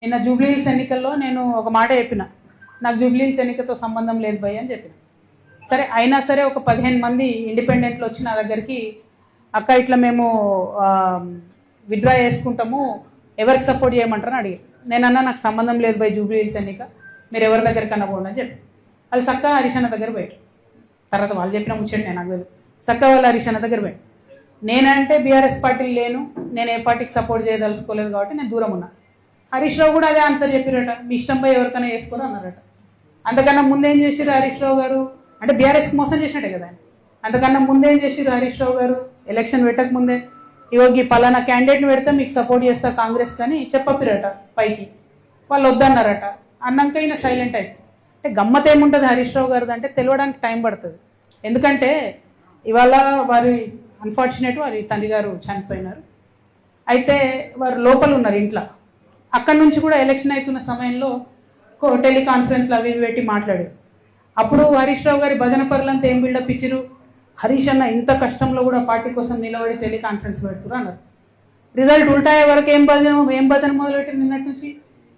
నిన్న జూబ్లీహిల్స్ ఎన్నికల్లో నేను ఒక మాట చెప్పిన, నాకు జూబ్లీహిల్స్ ఎన్నికతో సంబంధం లేదు భయ్ అని చెప్పిన. సరే అయినా సరే ఒక 15 మంది ఇండిపెండెంట్లు వచ్చి నా దగ్గరికి, అక్క ఇట్లా మేము విత్డ్రా చేసుకుంటాము, ఎవరికి సపోర్ట్ చేయమంటారని అడిగారు. నేనన్నా నాకు సంబంధం లేదు భయ్ జూబ్లీహిల్స్ ఎన్నిక, మీరు ఎవరి దగ్గరికి పోండి అని చెప్పి వాళ్ళు సక్క హరీష్ అన్న దగ్గర పోయారు. తర్వాత వాళ్ళు చెప్పిన ముచ్చట నాకు తెలియదు. సక్క వాళ్ళు హరీష్ అన్న దగ్గర పోయారు. నేనంటే బీఆర్ఎస్ పార్టీలు లేను, నేను ఏ పార్టీకి సపోర్ట్ చేయదలుచుకోలేదు కాబట్టి నేను దూరం ఉన్నా. హరీష్ రావు కూడా అదే ఆన్సర్ చెప్పారట, మీ ఇష్టంపై ఎవరికైనా వేసుకోరు అన్నారట. అంతకన్నా ముందేం చేసిరు హరీష్ రావు గారు, అంటే బీఆర్ఎస్కి మోసం చేసినట్టే కదా ఆయన. అంతకన్నా ముందేం చేసిరు హరీష్ రావు గారు, ఎలక్షన్ పెట్టక ముందే ఇవోగి పలానా క్యాండిడేట్ని పెడితే మీకు సపోర్ట్ చేస్తా కాంగ్రెస్ కానీ చెప్పపిరట పైకి, వాళ్ళు వద్దన్నారట. అన్నాక ఈయన సైలెంట్ అయింది. అంటే గమ్మత్ ఏముంటుంది హరీష్ రావు గారిది అంటే తెలియడానికి టైం పడుతుంది. ఎందుకంటే ఇవాళ వారి అన్ఫార్చునేట్ వారి తండ్రి గారు చనిపోయినారు. అయితే వారు లోపల ఉన్నారు ఇంట్లో. అక్కడి నుంచి కూడా ఎలక్షన్ అవుతున్న సమయంలో టెలికాన్ఫరెన్స్లు అవి పెట్టి మాట్లాడారు. అప్పుడు హరీష్ రావు గారి భజన పరులంతా ఏం బిల్డప్ ఇచ్చిరు, హరీష్ అన్న ఇంత కష్టంలో కూడా పార్టీ కోసం నిలబడి టెలికాన్ఫరెన్స్ పెడుతురు అన్నారు. రిజల్ట్ ఉల్టాయే వరకు ఏం భజన మొదలుపెట్టింది నిన్నటి నుంచి.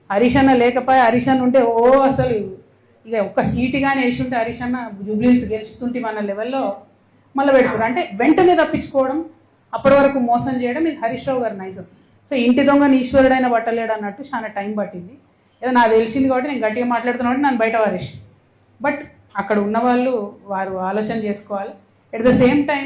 హరీష్ అన్న లేకపోయా, హరీష్ అన్న ఉంటే అసలు ఇక ఒక్క సీటు కానీ వేసి ఉంటే హరీష్ అన్న జూబ్లీహిల్స్ గెలుచుతుంటే మన లెవెల్లో మళ్ళీ పెడుతున్నారు. అంటే వెంటనే తప్పించుకోవడం, అప్పటి వరకు మోసం చేయడం, ఇది హరీష్ రావు గారి నైజం. సో ఇంటి దొంగని ఈశ్వరుడైనా పట్టలేడు అన్నట్టు చాలా టైం పట్టింది. ఏదో నాకు తెలిసింది కాబట్టి నేను గట్టిగా మాట్లాడుతున్నాను, నన్ను బయట వారేసి. బట్ అక్కడ ఉన్న వాళ్ళు వారు ఆలోచన చేసుకోవాలి. At the same time